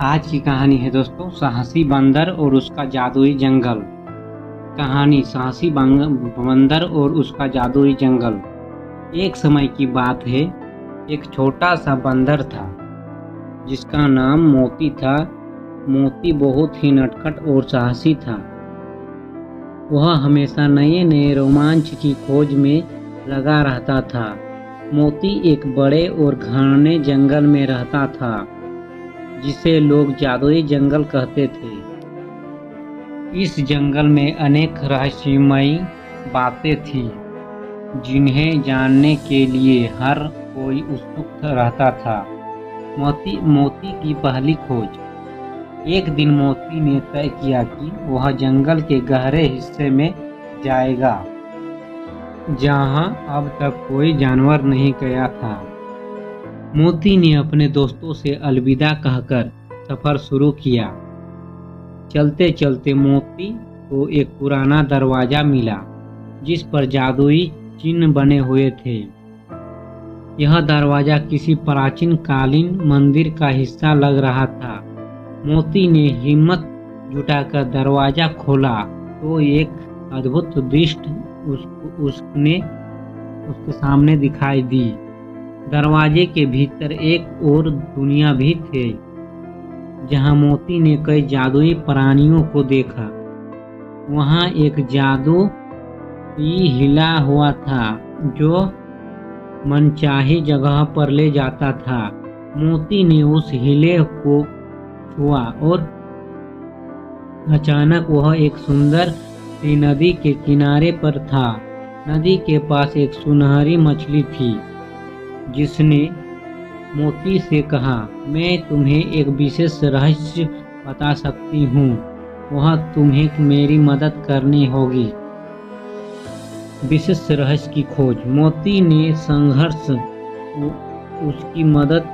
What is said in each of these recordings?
आज की कहानी है दोस्तों साहसी बंदर और उसका जादुई जंगल। कहानी साहसी बंदर और उसका जादुई जंगल। एक समय की बात है, एक छोटा सा बंदर था जिसका नाम मोती था। मोती बहुत ही नटखट और साहसी था। वह हमेशा नए नए रोमांच की खोज में लगा रहता था। मोती एक बड़े और घने जंगल में रहता था जिसे लोग जादुई जंगल कहते थे। इस जंगल में अनेक रहस्यमयी बातें थीं जिन्हें जानने के लिए हर कोई उत्सुक रहता था। मोती की पहली खोज। एक दिन मोती ने तय किया कि वह जंगल के गहरे हिस्से में जाएगा जहां अब तक कोई जानवर नहीं गया था। मोती ने अपने दोस्तों से अलविदा कहकर सफर शुरू किया। चलते चलते मोती को एक पुराना दरवाजा मिला जिस पर जादुई चिन्ह बने हुए थे। यह दरवाजा किसी प्राचीन कालीन मंदिर का हिस्सा लग रहा था। मोती ने हिम्मत जुटाकर दरवाजा खोला तो एक अद्भुत दृश्य उसके सामने दिखाई दी। दरवाजे के भीतर एक और दुनिया भी थी जहां मोती ने कई जादुई प्राणियों को देखा। वहां एक जादू हिला हुआ था जो मनचाही जगह पर ले जाता था। मोती ने उस हिले को छुआ और अचानक वह एक सुंदर सी नदी के किनारे पर था। नदी के पास एक सुनहरी मछली थी जिसने मोती से कहा, मैं तुम्हें एक विशेष रहस्य बता सकती हूँ। वह तुम्हें मेरी मदद करनी होगी। विशेष रहस्य की खोज। मोती ने संघर्ष उसकी मदद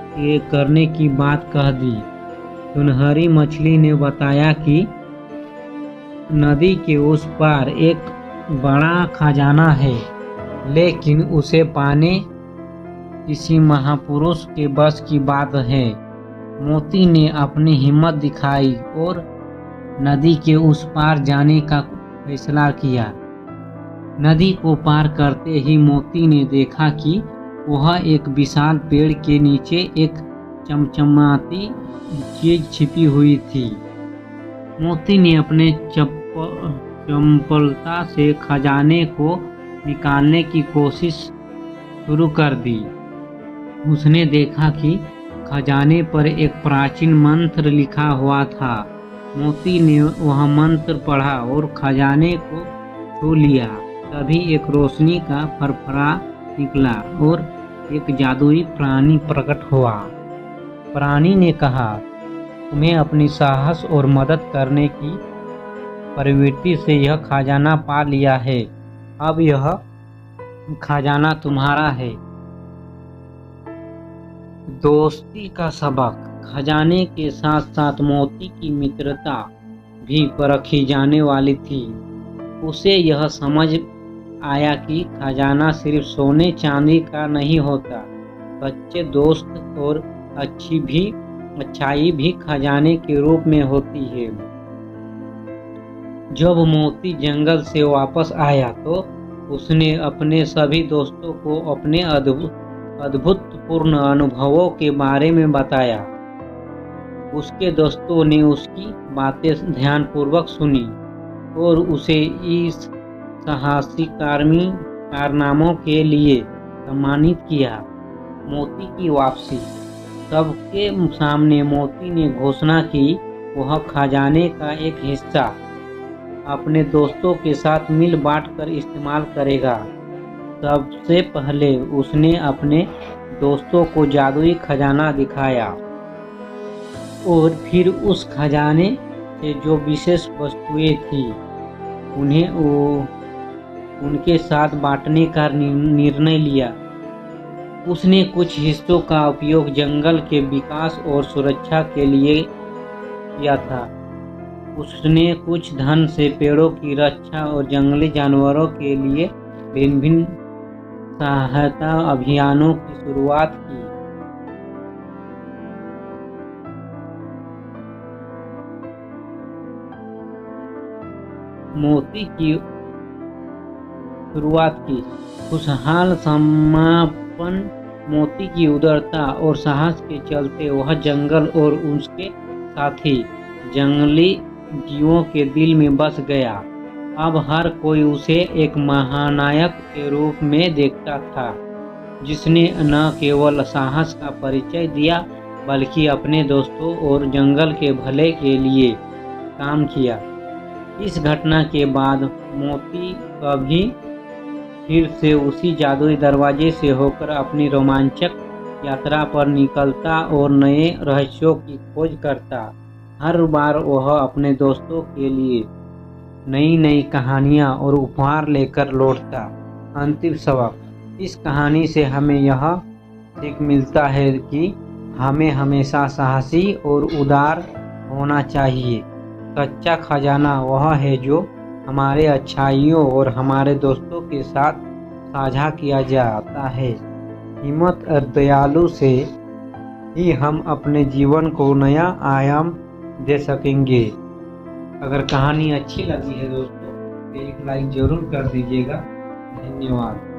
करने की बात कह दी। सुनहरी मछली ने बताया कि नदी के उस पार एक बड़ा खजाना है, लेकिन उसे पाने किसी महापुरुष के बस की बात है। मोती ने अपनी हिम्मत दिखाई और नदी के उस पार जाने का फैसला किया। नदी को पार करते ही मोती ने देखा कि वह एक विशाल पेड़ के नीचे एक चमचमाती चीज छिपी हुई थी। मोती ने अपने चंपलता से खजाने को निकालने की कोशिश शुरू कर दी। उसने देखा कि खजाने पर एक प्राचीन मंत्र लिखा हुआ था। मोती ने वह मंत्र पढ़ा और खजाने को छू लिया। तभी एक रोशनी का फरफरा निकला और एक जादुई प्राणी प्रकट हुआ। प्राणी ने कहा, तुम्हें अपनी साहस और मदद करने की प्रवृत्ति से यह खजाना पा लिया है। अब यह खजाना तुम्हारा है। दोस्ती का सबक। खजाने के साथ साथ मोती की मित्रता भी परखी जाने वाली थी। उसे यह समझ आया कि खजाना सिर्फ सोने चांदी का नहीं होता। सच्चे दोस्त और अच्छाई भी खजाने के रूप में होती है। जब मोती जंगल से वापस आया तो उसने अपने सभी दोस्तों को अपने अद्भुतपूर्ण अनुभवों के बारे में बताया। उसके दोस्तों ने उसकी बातें ध्यानपूर्वक सुनी और उसे इस साहसी कारनामों के लिए सम्मानित किया। मोती की वापसी। सबके सामने मोती ने घोषणा की वह खजाने का एक हिस्सा अपने दोस्तों के साथ मिल बांट कर इस्तेमाल करेगा। सबसे पहले उसने अपने दोस्तों को जादुई खजाना दिखाया और फिर उस खजाने से जो विशेष वस्तुएं थी उन्हें उनके साथ बांटने का निर्णय लिया। उसने कुछ हिस्सों का उपयोग जंगल के विकास और सुरक्षा के लिए किया था। उसने कुछ धन से पेड़ों की रक्षा और जंगली जानवरों के लिए भिन्न सहायता अभियानों की शुरुआत की। मोती की शुरुआत की। खुशहाल समापन। मोती की उदारता और साहस के चलते वह जंगल और उसके साथी जंगली जीवों के दिल में बस गया। अब हर कोई उसे एक महानायक के रूप में देखता था, जिसने न केवल साहस का परिचय दिया बल्कि अपने दोस्तों और जंगल के भले के लिए काम किया। इस घटना के बाद मोती कभी फिर से उसी जादुई दरवाजे से होकर अपनी रोमांचक यात्रा पर निकलता और नए रहस्यों की खोज करता। हर बार वह अपने दोस्तों के लिए नई नई कहानियाँ और उपहार लेकर लौटता। अंतिम सबक। इस कहानी से हमें यह सीख मिलता है कि हमें हमेशा साहसी और उदार होना चाहिए। सच्चा खजाना वह है जो हमारे अच्छाइयों और हमारे दोस्तों के साथ साझा किया जाता है। हिम्मत और दयालु से ही हम अपने जीवन को नया आयाम दे सकेंगे। अगर कहानी अच्छी लगी है दोस्तों तो एक लाइक जरूर कर दीजिएगा। धन्यवाद।